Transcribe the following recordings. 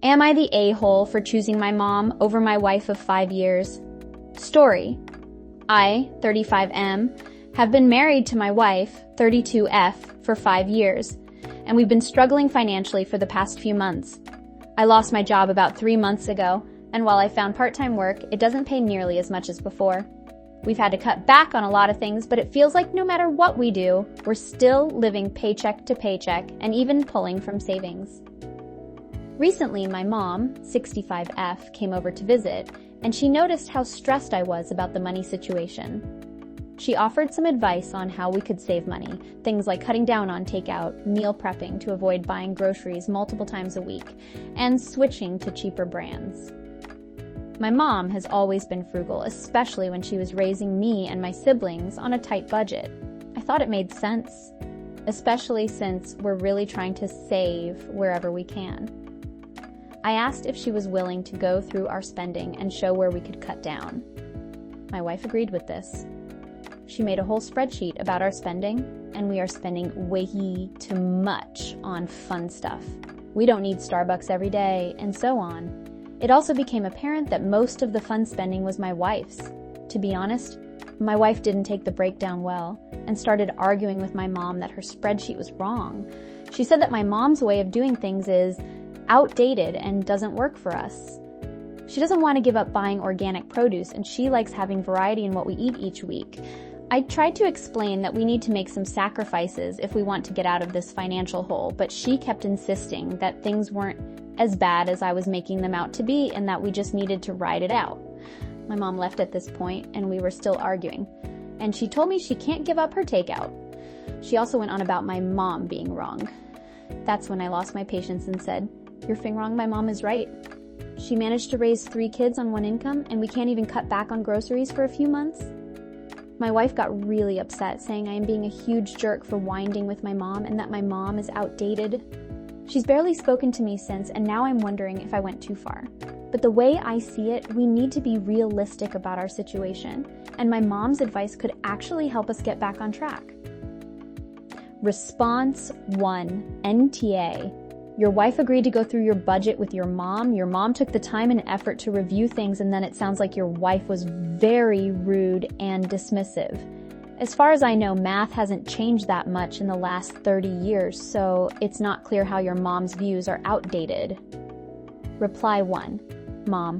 Am I the a-hole for choosing my mom over my wife of 5 years? Story. I, 35M, have been married to my wife, 32F, for 5 years, and we've been struggling financially for the past few months. I lost my job about 3 months ago, and while I found part-time work, it doesn't pay nearly as much as before. We've had to cut back on a lot of things, but it feels like no matter what we do, we're still living paycheck to paycheck and even pulling from savings. Recently, my mom, 65F, came over to visit, and she noticed how stressed I was about the money situation. She offered some advice on how we could save money, things like cutting down on takeout, meal prepping to avoid buying groceries multiple times a week, and switching to cheaper brands. My mom has always been frugal, especially when she was raising me and my siblings on a tight budget. I thought it made sense, especially since we're really trying to save wherever we can. I asked if she was willing to go through our spending and show where we could cut down. My wife agreed with this. She made a whole spreadsheet about our spending, and we are spending way too much on fun stuff. We don't need Starbucks every day, and so on. It also became apparent that most of the fun spending was my wife's. To be honest, my wife didn't take the breakdown well and started arguing with my mom that her spreadsheet was wrong. She said that my mom's way of doing things is outdated and doesn't work for us. She doesn't want to give up buying organic produce, and she likes having variety in what we eat each week. I tried to explain that we need to make some sacrifices if we want to get out of this financial hole, but she kept insisting that things weren't as bad as I was making them out to be and that we just needed to ride it out. My mom left at this point, and we were still arguing, and she told me she can't give up her takeout. She also went on about my mom being wrong. That's when I lost my patience and said, "You're fing wrong, my mom is right. She managed to raise 3 kids on one income, and we can't even cut back on groceries for a few months." My wife got really upset, saying I am being a huge jerk for whining with my mom and that my mom is outdated. She's barely spoken to me since, and now I'm wondering if I went too far. But the way I see it, we need to be realistic about our situation, and my mom's advice could actually help us get back on track. Response 1, NTA. Your wife agreed to go through your budget with your mom took the time and effort to review things, and then it sounds like your wife was very rude and dismissive. As far as I know, math hasn't changed that much in the last 30 years, so it's not clear how your mom's views are outdated. Reply 1. Mom,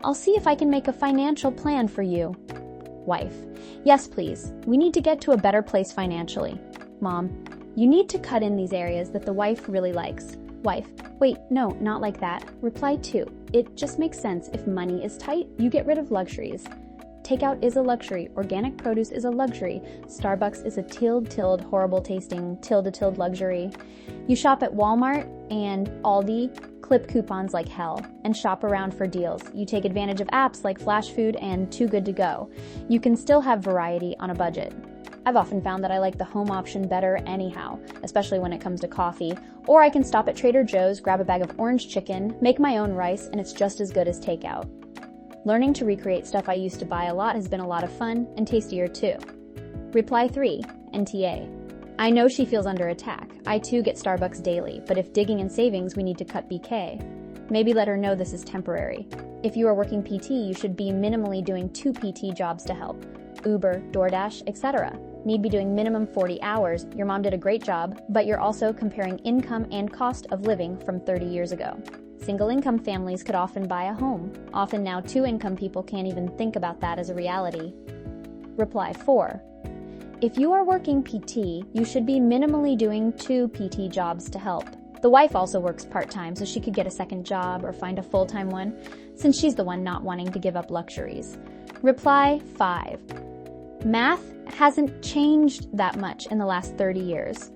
I'll see if I can make a financial plan for you. Wife, yes please, we need to get to a better place financially. Mom, you need to cut in these areas that the wife really likes. Wife, wait, no, not like that. Reply 2, it just makes sense. If money is tight, you get rid of luxuries. Takeout is a luxury. Organic produce is a luxury. Starbucks is a tilde horrible tasting tilde luxury. You shop at Walmart and Aldi, clip coupons like hell, and shop around for deals. You take advantage of apps like Flash Food and Too Good To Go. You can still have variety on a budget. I've often found that I like the home option better anyhow, especially when it comes to coffee, or I can stop at Trader Joe's, grab a bag of orange chicken, make my own rice, and it's just as good as takeout. Learning to recreate stuff I used to buy a lot has been a lot of fun and tastier too. Reply 3, NTA. I know she feels under attack. I too get Starbucks daily, but if digging in savings, we need to cut BK. Maybe let her know this is temporary. If you are working PT, you should be minimally doing 2 PT jobs to help. Uber, DoorDash, etc. Need be doing minimum 40 hours. Your mom did a great job, but you're also comparing income and cost of living from 30 years ago. Single income families could often buy a home. Often now 2 income people can't even think about that as a reality. Reply 4. If you are working PT, you should be minimally doing 2 PT jobs to help. The wife also works part-time, so she could get a second job or find a full-time one, since she's the one not wanting to give up luxuries. Reply 5. Math hasn't changed that much in the last 30 years.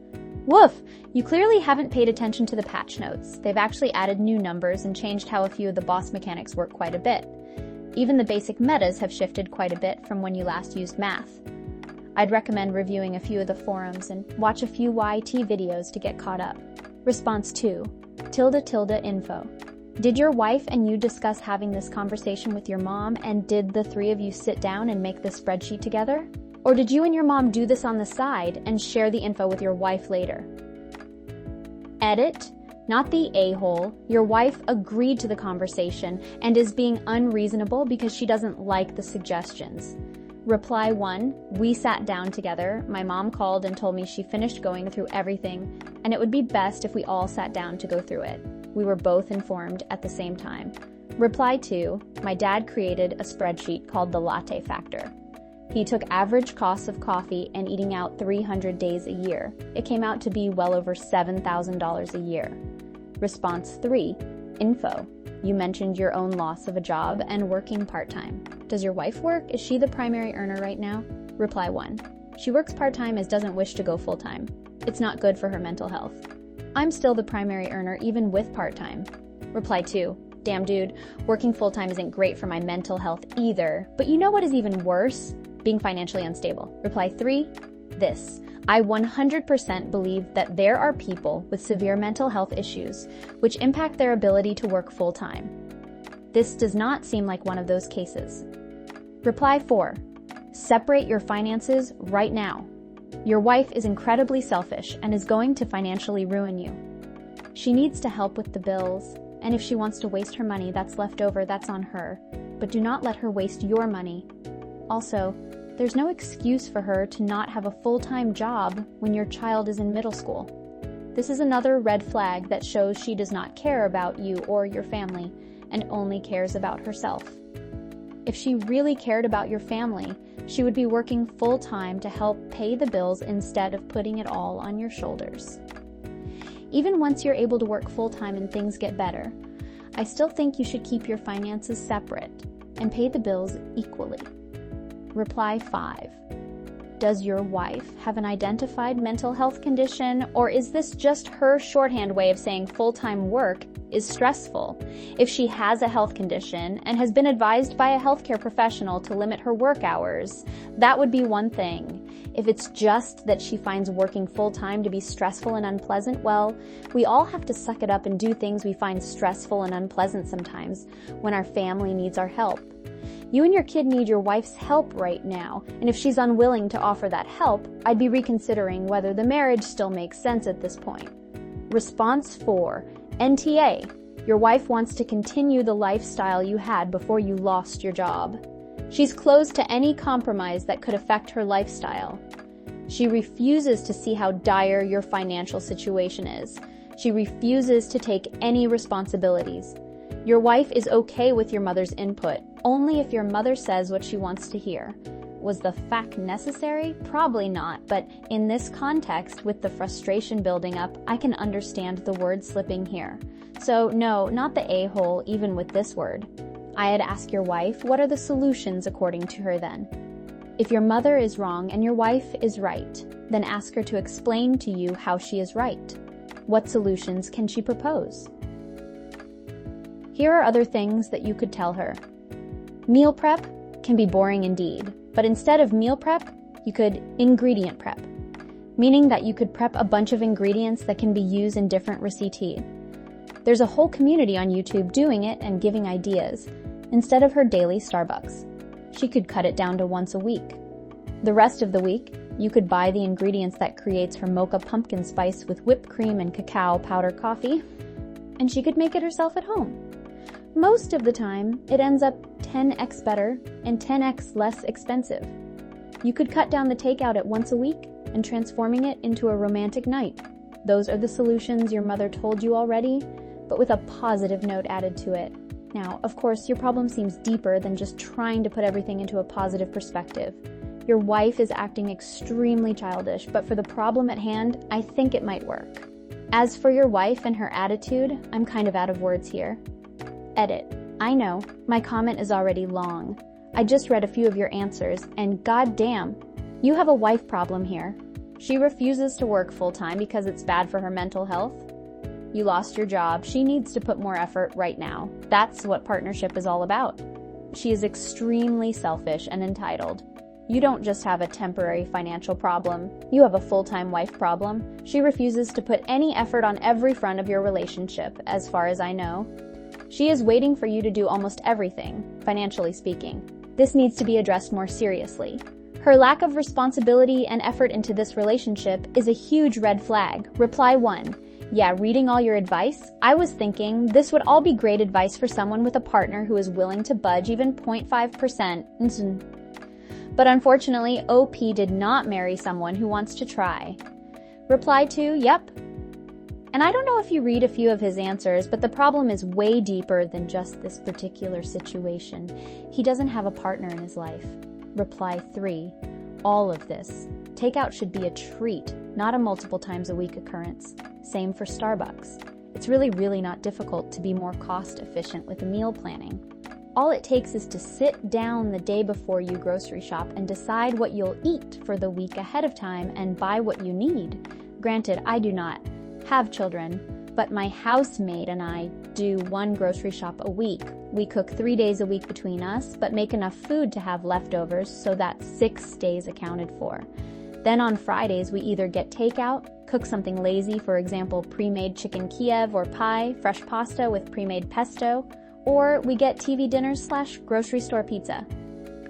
Woof! You clearly haven't paid attention to the patch notes. They've actually added new numbers and changed how a few of the boss mechanics work quite a bit. Even the basic metas have shifted quite a bit from when you last used math. I'd recommend reviewing a few of the forums and watch a few YT videos to get caught up. Response 2, _info. Did your wife and you discuss having this conversation with your mom, and did the 3 of you sit down and make this spreadsheet together? Or did you and your mom do this on the side and share the info with your wife later? Edit, not the a-hole. Your wife agreed to the conversation and is being unreasonable because she doesn't like the suggestions. Reply 1, we sat down together. My mom called and told me she finished going through everything, and it would be best if we all sat down to go through it. We were both informed at the same time. Reply 2, my dad created a spreadsheet called the latte factor. He took average costs of coffee and eating out 300 days a year. It came out to be well over $7,000 a year. Response 3, info. You mentioned your own loss of a job and working part-time. Does your wife work? Is she the primary earner right now? Reply 1. She works part-time as doesn't wish to go full-time. It's not good for her mental health. I'm still the primary earner even with part-time. Reply 2. Damn dude, working full-time isn't great for my mental health either. But you know what is even worse? Being financially unstable. Reply 3. This. I 100% believe that there are people with severe mental health issues which impact their ability to work full-time. This does not seem like one of those cases. Reply 4. Separate your finances right now. Your wife is incredibly selfish and is going to financially ruin you. She needs to help with the bills, and if she wants to waste her money that's left over, that's on her. But do not let her waste your money. Also, there's no excuse for her to not have a full-time job when your child is in middle school. This is another red flag that shows she does not care about you or your family and only cares about herself. If she really cared about your family, she would be working full-time to help pay the bills instead of putting it all on your shoulders. Even once you're able to work full-time and things get better, I still think you should keep your finances separate and pay the bills equally. Reply 5. Does your wife have an identified mental health condition, or is this just her shorthand way of saying full-time work is stressful? If she has a health condition and has been advised by a healthcare professional to limit her work hours, that would be one thing. If it's just that she finds working full-time to be stressful and unpleasant, well, we all have to suck it up and do things we find stressful and unpleasant sometimes when our family needs our help. You and your kid need your wife's help right now, and if she's unwilling to offer that help, I'd be reconsidering whether the marriage still makes sense at this point. Response 4. NTA. Your wife wants to continue the lifestyle you had before you lost your job. She's closed to any compromise that could affect her lifestyle. She refuses to see how dire your financial situation is. She refuses to take any responsibilities. Your wife is okay with your mother's input, only if your mother says what she wants to hear. Was the fact necessary? Probably not, but in this context, with the frustration building up, I can understand the word slipping here. So no, not the a-hole, even with this word. I'd ask your wife, what are the solutions according to her then? If your mother is wrong and your wife is right, then ask her to explain to you how she is right. What solutions can she propose? Here are other things that you could tell her. Meal prep can be boring indeed, but instead of meal prep, you could ingredient prep, meaning that you could prep a bunch of ingredients that can be used in different receipts. There's a whole community on YouTube doing it and giving ideas, instead of her daily Starbucks. She could cut it down to once a week. The rest of the week, you could buy the ingredients that creates her mocha pumpkin spice with whipped cream and cacao powder coffee, and she could make it herself at home. Most of the time, it ends up 10x better and 10x less expensive. You could cut down the takeout at once a week and transforming it into a romantic night. Those are the solutions your mother told you already, but with a positive note added to it. Now, of course, your problem seems deeper than just trying to put everything into a positive perspective. Your wife is acting extremely childish, but for the problem at hand, I think it might work. As for your wife and her attitude, I'm kind of out of words here. Edit. I know, my comment is already long. I just read a few of your answers, and goddamn, you have a wife problem here. She refuses to work full-time because it's bad for her mental health. You lost your job. She needs to put more effort right now. That's what partnership is all about. She is extremely selfish and entitled. You don't just have a temporary financial problem. You have a full-time wife problem. She refuses to put any effort on every front of your relationship, as far as I know. She is waiting for you to do almost everything, financially speaking. This needs to be addressed more seriously. Her lack of responsibility and effort into this relationship is a huge red flag. Reply 1. Yeah, reading all your advice, I was thinking this would all be great advice for someone with a partner who is willing to budge even 0.5%. But unfortunately, OP did not marry someone who wants to try. Reply 2, yep. And I don't know if you read a few of his answers, but the problem is way deeper than just this particular situation. He doesn't have a partner in his life. Reply 3, all of this. Takeout should be a treat, not a multiple times a week occurrence. Same for Starbucks. It's really not difficult to be more cost efficient with meal planning. All it takes is to sit down the day before you grocery shop and decide what you'll eat for the week ahead of time and buy what you need. Granted, I do not have children, but my housemaid and I do one grocery shop a week. We cook 3 days a week between us, but make enough food to have leftovers so that's 6 days accounted for. Then on Fridays, we either get takeout, cook something lazy, for example, pre-made chicken Kiev or pie, fresh pasta with pre-made pesto, or we get TV dinners / grocery store pizza.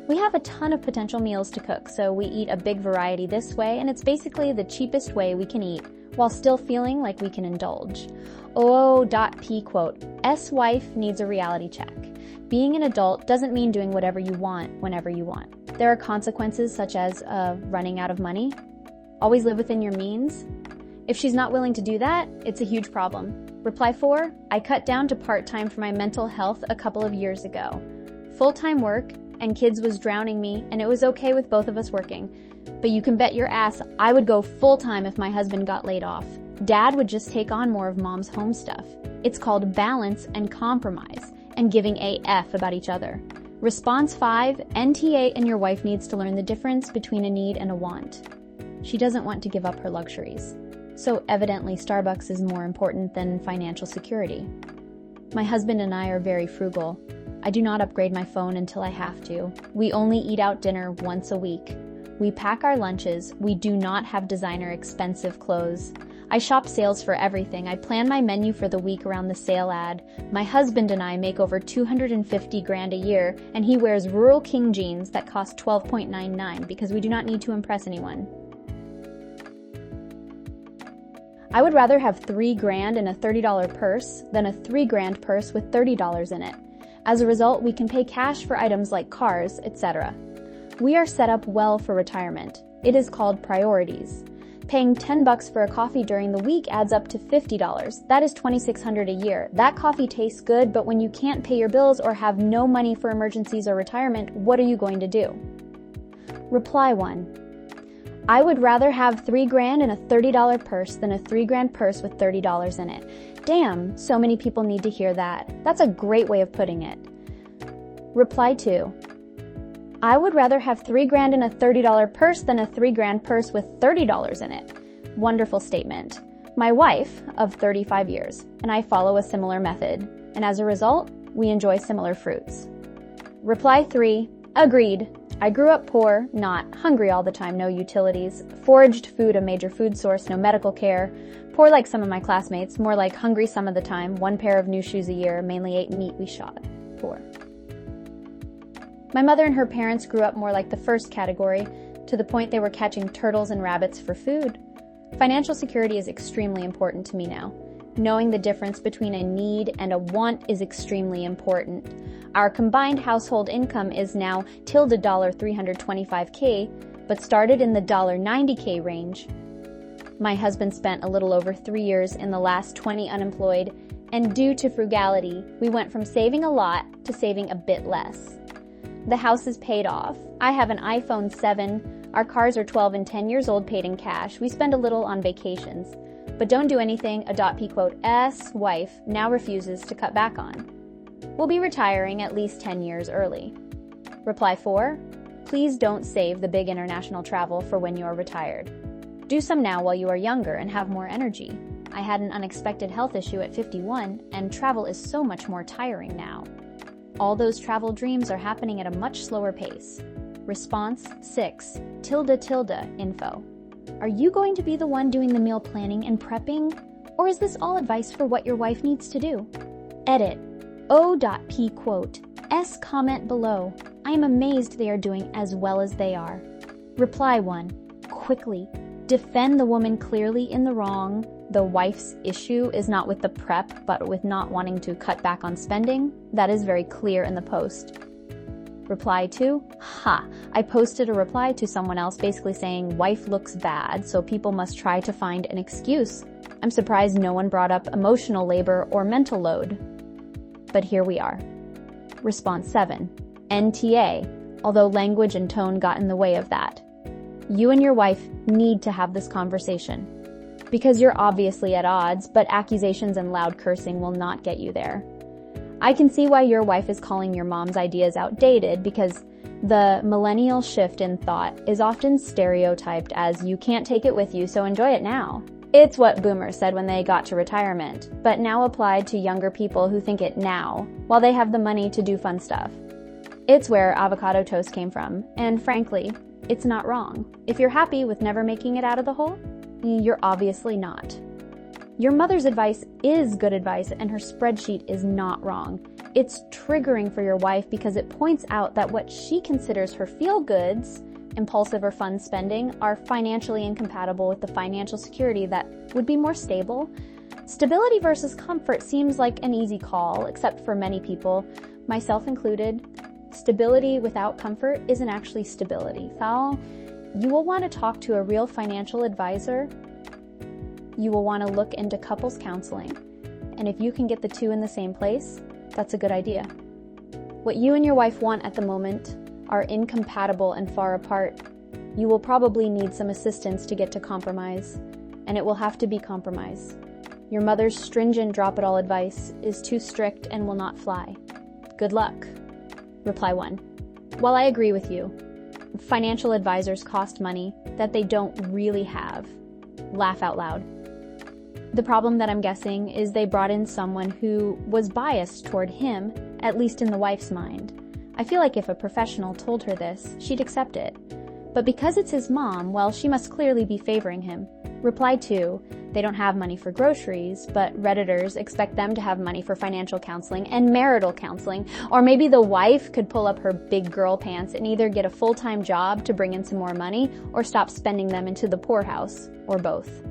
We have a ton of potential meals to cook, so we eat a big variety this way, and it's basically the cheapest way we can eat, while still feeling like we can indulge. O.P. quote, S-wife needs a reality check. Being an adult doesn't mean doing whatever you want, whenever you want. There are consequences such as running out of money. Always live within your means. If she's not willing to do that, it's a huge problem. Reply 4, I cut down to part-time for my mental health a couple of years ago. Full-time work and kids was drowning me, and it was okay with both of us working. But you can bet your ass I would go full-time if my husband got laid off. Dad would just take on more of mom's home stuff. It's called balance and compromise, and giving a F about each other. Response 5, NTA and your wife needs to learn the difference between a need and a want. She doesn't want to give up her luxuries. So evidently Starbucks is more important than financial security. My husband and I are very frugal. I do not upgrade my phone until I have to. We only eat out dinner once a week. We pack our lunches. We do not have designer expensive clothes. I shop sales for everything. I plan my menu for the week around the sale ad. My husband and I make over $250,000 a year, and he wears Rural King jeans that cost $12.99 because we do not need to impress anyone. I would rather have $3,000 in a $30 purse than a $3,000 purse with $30 in it. As a result, we can pay cash for items like cars, etc. We are set up well for retirement. It is called priorities. Paying $10 for a coffee during the week adds up to $50. That is $2,600 a year. That coffee tastes good, but when you can't pay your bills or have no money for emergencies or retirement, what are you going to do? Reply 1. I would rather have $3,000 in a $30 purse than a $3,000 purse with $30 in it. Damn, so many people need to hear that. That's a great way of putting it. Reply 2. I would rather have $3,000 in a $30 purse than a $3,000 purse with $30 in it. Wonderful statement. My wife, of 35 years, and I follow a similar method, and as a result, we enjoy similar fruits. Reply 3. Agreed. I grew up poor, not hungry all the time, no utilities, foraged food a major food source, no medical care, poor like some of my classmates, more like hungry some of the time, 1 pair of new shoes a year, mainly ate meat we shot. Poor. My mother and her parents grew up more like the first category, to the point they were catching turtles and rabbits for food. Financial security is extremely important to me now. Knowing the difference between a need and a want is extremely important. Our combined household income is now $325K, but started in the $90K range. My husband spent a little over 3 years in the last 20 unemployed, and due to frugality, we went from saving a lot to saving a bit less. The house is paid off. I have an iPhone 7. Our cars are 12 and 10 years old, paid in cash. We spend a little on vacations. But don't do anything a.P. quote, S-wife now refuses to cut back on. We'll be retiring at least 10 years early. Reply 4. Please don't save the big international travel for when you're retired. Do some now while you are younger and have more energy. I had an unexpected health issue at 51, and travel is so much more tiring now. All those travel dreams are happening at a much slower pace. Response 6. _info. Are you going to be the one doing the meal planning and prepping? Or is this all advice for what your wife needs to do? Edit. O.P. quote. S comment below. I am amazed they are doing as well as they are. Reply 1. Quickly. Defend the woman clearly in the wrong. the wife's issue is not with the prep, but with not wanting to cut back on spending, that is very clear in the post. Reply 2, I posted a reply to someone else basically saying wife looks bad, so people must try to find an excuse. I'm surprised no one brought up emotional labor or mental load. But here we are. Response 7, NTA, although language and tone got in the way of that. You and your wife need to have this conversation. Because you're obviously at odds, but accusations and loud cursing will not get you there. I can see why your wife is calling your mom's ideas outdated, because the millennial shift in thought is often stereotyped as you can't take it with you, so enjoy it now. It's what boomers said when they got to retirement, but now applied to younger people who think it now, while they have the money to do fun stuff. It's where avocado toast came from, and frankly, it's not wrong. If you're happy with never making it out of the hole, you're obviously not. Your mother's advice is good advice, and her spreadsheet is not wrong. It's triggering for your wife because it points out that what she considers her feel-goods, impulsive or fun spending, are financially incompatible with the financial security that would be more stable. Stability versus comfort seems like an easy call, except for many people, myself included. Stability without comfort isn't actually stability. So you will want to talk to a real financial advisor. You will want to look into couples counseling. And if you can get the two in the same place, that's a good idea. What you and your wife want at the moment are incompatible and far apart. You will probably need some assistance to get to compromise, and it will have to be compromise. Your mother's stringent drop-it-all advice is too strict and will not fly. Good luck. Reply 1. While I agree with you, financial advisors cost money that they don't really have. Laugh out loud. The problem that I'm guessing is they brought in someone who was biased toward him, at least in the wife's mind. I feel like if a professional told her this, she'd accept it. But because it's his mom, well, she must clearly be favoring him. Reply 2, they don't have money for groceries, but Redditors expect them to have money for financial counseling and marital counseling. Or maybe the wife could pull up her big girl pants and either get a full-time job to bring in some more money or stop spending them into the poorhouse, or both.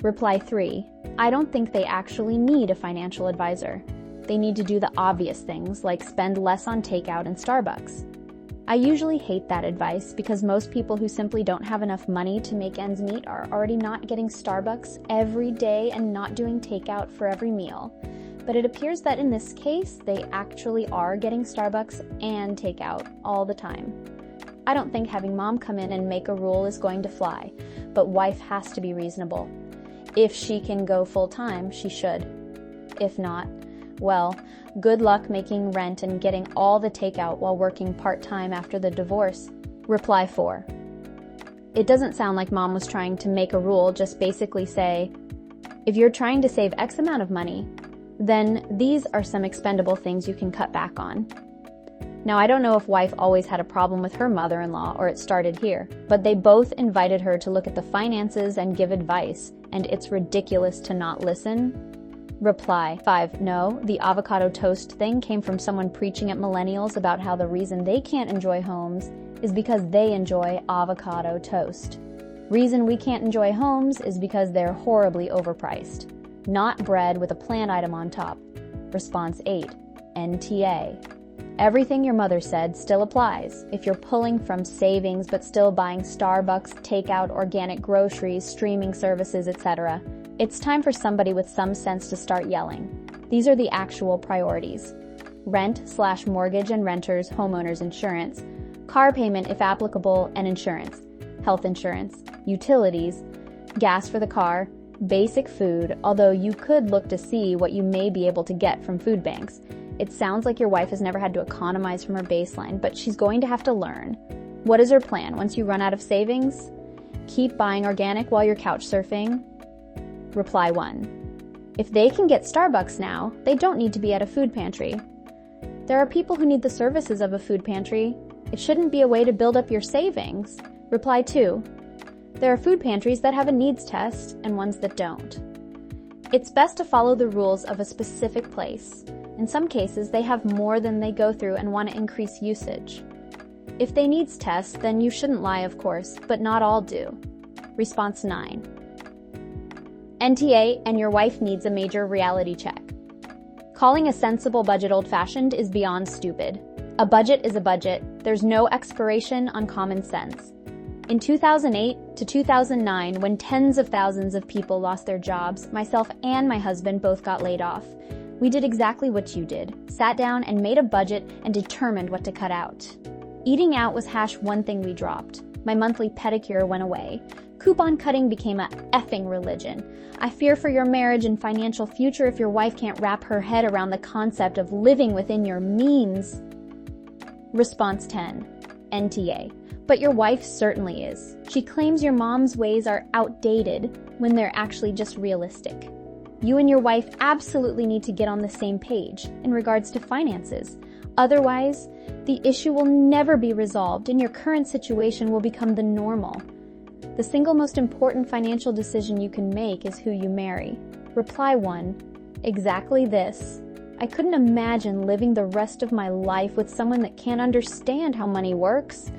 Reply 3, I don't think they actually need a financial advisor. They need to do the obvious things, like spend less on takeout and Starbucks. I usually hate that advice because most people who simply don't have enough money to make ends meet are already not getting Starbucks every day and not doing takeout for every meal. But it appears that in this case, they actually are getting Starbucks and takeout all the time. I don't think having mom come in and make a rule is going to fly, but wife has to be reasonable. If she can go full-time, she should. If not, well, good luck making rent and getting all the takeout while working part-time after the divorce. Reply 4. It doesn't sound like mom was trying to make a rule, just basically say, if you're trying to save X amount of money, then these are some expendable things you can cut back on. Now, I don't know if wife always had a problem with her mother-in-law or it started here, but they both invited her to look at the finances and give advice, and it's ridiculous to not listen. Reply 5. No, the avocado toast thing came from someone preaching at millennials about how the reason they can't enjoy homes is because they enjoy avocado toast. Reason we can't enjoy homes is because they're horribly overpriced. Not bread with a plant item on top. Response 8. NTA. Everything your mother said still applies. If you're pulling from savings but still buying Starbucks, takeout, organic groceries, streaming services, etc., it's time for somebody with some sense to start yelling. These are the actual priorities. Rent/mortgage and renters, homeowners insurance, car payment if applicable, and insurance, health insurance, utilities, gas for the car, basic food, although you could look to see what you may be able to get from food banks. It sounds like your wife has never had to economize from her baseline, but she's going to have to learn. What is her plan once you run out of savings? Keep buying organic while you're couch surfing? Reply 1. If they can get Starbucks now, they don't need to be at a food pantry. There are people who need the services of a food pantry. It shouldn't be a way to build up your savings. Reply 2. There are food pantries that have a needs test and ones that don't. It's best to follow the rules of a specific place. In some cases, they have more than they go through and want to increase usage. If they needs test, then you shouldn't lie, of course, but not all do. Response 9. NTA, and your wife needs a major reality check. Calling a sensible budget old-fashioned is beyond stupid. A budget is a budget. There's no expiration on common sense. In 2008 to 2009, when tens of thousands of people lost their jobs, myself and my husband both got laid off. We did exactly what you did, sat down and made a budget and determined what to cut out. Eating out was one thing we dropped. My monthly pedicure went away. Coupon cutting became a effing religion. I fear for your marriage and financial future if your wife can't wrap her head around the concept of living within your means. Response 10. NTA. But your wife certainly is. She claims your mom's ways are outdated when they're actually just realistic. You and your wife absolutely need to get on the same page in regards to finances. Otherwise, the issue will never be resolved and your current situation will become the normal. The single most important financial decision you can make is who you marry. Reply 1. Exactly this. I couldn't imagine living the rest of my life with someone that can't understand how money works.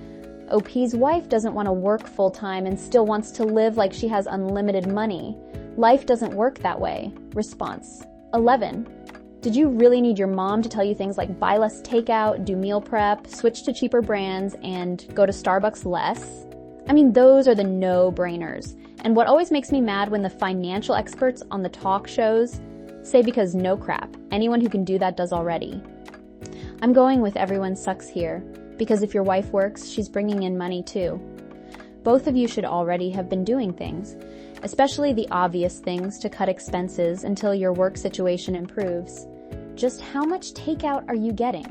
OP's wife doesn't want to work full-time and still wants to live like she has unlimited money. Life doesn't work that way. Response 11. Did you really need your mom to tell you things like buy less takeout, do meal prep, switch to cheaper brands, and go to Starbucks less? I mean, those are the no-brainers. And what always makes me mad when the financial experts on the talk shows say because no crap, anyone who can do that does already. I'm going with everyone sucks here, because if your wife works, she's bringing in money too. Both of you should already have been doing things, especially the obvious things to cut expenses until your work situation improves. Just how much takeout are you getting?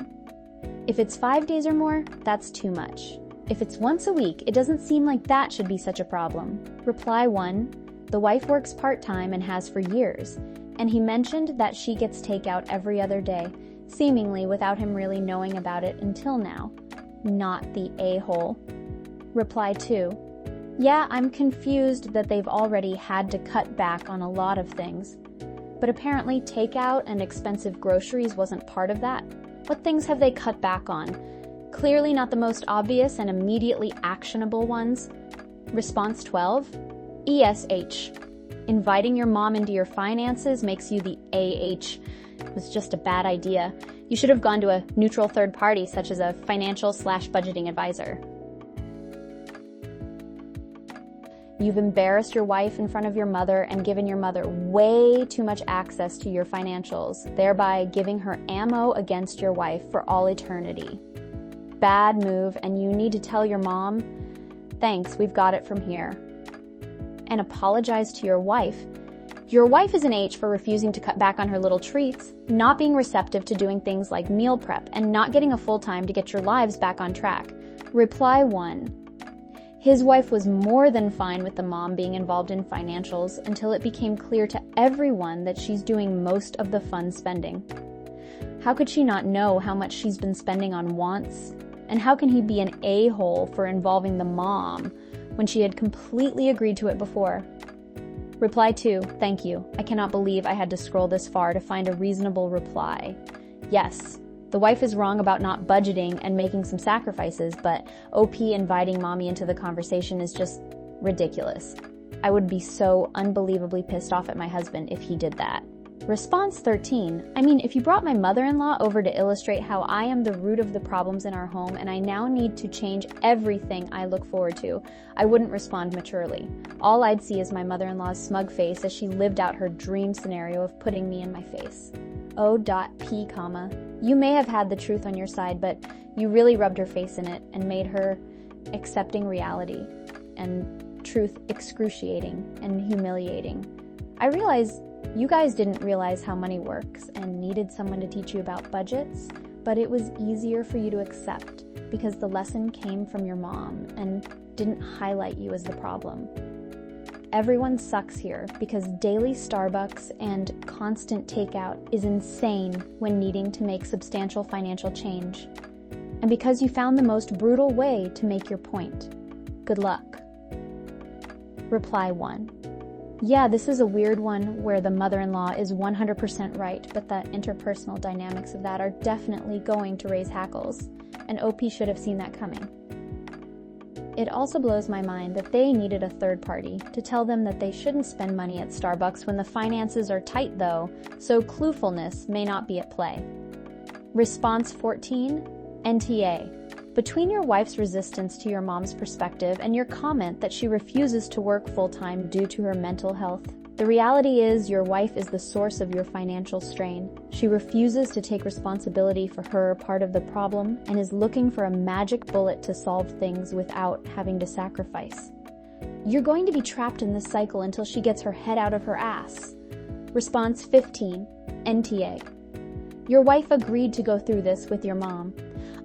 If it's 5 days or more, that's too much. If it's once a week, it doesn't seem like that should be such a problem. Reply 1. The wife works part-time and has for years, and he mentioned that she gets takeout every other day, seemingly without him really knowing about it until now. Not the a-hole. Reply 2. Yeah, I'm confused that they've already had to cut back on a lot of things. But apparently takeout and expensive groceries wasn't part of that. What things have they cut back on? Clearly not the most obvious and immediately actionable ones. Response 12. ESH. Inviting your mom into your finances makes you the AH. It was just a bad idea. You should have gone to a neutral third party such as a financial/budgeting advisor. You've embarrassed your wife in front of your mother and given your mother way too much access to your financials, thereby giving her ammo against your wife for all eternity. Bad move, and you need to tell your mom, thanks, we've got it from here. And apologize to your wife. Your wife is an H for refusing to cut back on her little treats, not being receptive to doing things like meal prep, and not getting a full-time to get your lives back on track. Reply 1. His wife was more than fine with the mom being involved in financials until it became clear to everyone that she's doing most of the fun spending. How could she not know how much she's been spending on wants? And how can he be an a-hole for involving the mom when she had completely agreed to it before? Reply 2, thank you. I cannot believe I had to scroll this far to find a reasonable reply. Yes, the wife is wrong about not budgeting and making some sacrifices, but OP inviting mommy into the conversation is just ridiculous. I would be so unbelievably pissed off at my husband if he did that. Response 13. I mean, if you brought my mother-in-law over to illustrate how I am the root of the problems in our home and I now need to change everything I look forward to, I wouldn't respond maturely. All I'd see is my mother-in-law's smug face as she lived out her dream scenario of putting me in my face. O.P, you may have had the truth on your side, but you really rubbed her face in it and made her accepting reality and truth excruciating and humiliating. I realize you guys didn't realize how money works and needed someone to teach you about budgets, but it was easier for you to accept because the lesson came from your mom and didn't highlight you as the problem. Everyone sucks here because daily Starbucks and constant takeout is insane when needing to make substantial financial change. And because you found the most brutal way to make your point. Good luck. Reply 1. Yeah, this is a weird one where the mother-in-law is 100% right, but the interpersonal dynamics of that are definitely going to raise hackles, and OP should have seen that coming. It also blows my mind that they needed a third party to tell them that they shouldn't spend money at Starbucks when the finances are tight though, so cluefulness may not be at play. Response 14, NTA. Between your wife's resistance to your mom's perspective and your comment that she refuses to work full-time due to her mental health, the reality is your wife is the source of your financial strain. She refuses to take responsibility for her part of the problem and is looking for a magic bullet to solve things without having to sacrifice. You're going to be trapped in this cycle until she gets her head out of her ass. Response 15, NTA. Your wife agreed to go through this with your mom.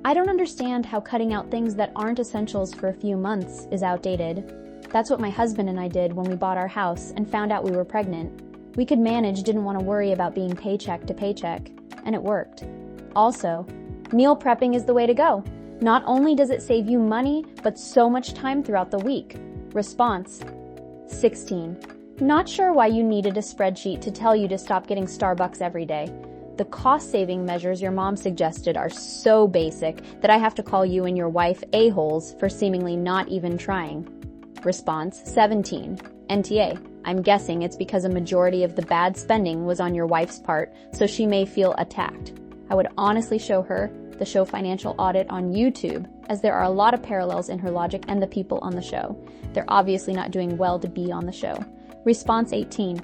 I don't understand how cutting out things that aren't essentials for a few months is outdated. That's what my husband and I did when we bought our house and found out we were pregnant. We could manage, didn't want to worry about being paycheck to paycheck, and it worked. Also, meal prepping is the way to go. Not only does it save you money, but so much time throughout the week. Response 16. Not sure why you needed a spreadsheet to tell you to stop getting Starbucks every day. The cost-saving measures your mom suggested are so basic that I have to call you and your wife a-holes for seemingly not even trying. Response 17, NTA. I'm guessing it's because a majority of the bad spending was on your wife's part, so she may feel attacked. I would honestly show her the show Financial Audit on YouTube, as there are a lot of parallels in her logic and the people on the show. They're obviously not doing well to be on the show. Response 18,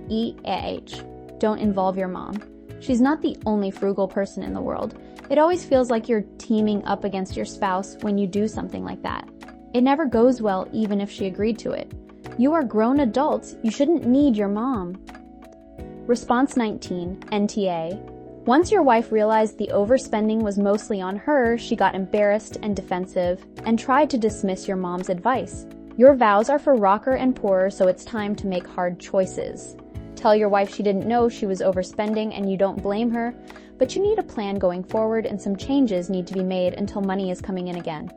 EAH. Don't involve your mom. She's not the only frugal person in the world. It always feels like you're teaming up against your spouse when you do something like that. It never goes well even if she agreed to it. You are grown adults. You shouldn't need your mom. Response 19, NTA. Once your wife realized the overspending was mostly on her, she got embarrassed and defensive and tried to dismiss your mom's advice. Your vows are for rocker and poorer, so it's time to make hard choices. Tell your wife she didn't know she was overspending and you don't blame her, but you need a plan going forward and some changes need to be made until money is coming in again.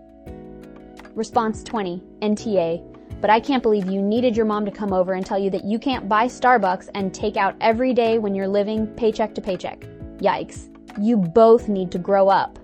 Response 20, NTA. But I can't believe you needed your mom to come over and tell you that you can't buy Starbucks and take out every day when you're living paycheck to paycheck. Yikes. You both need to grow up.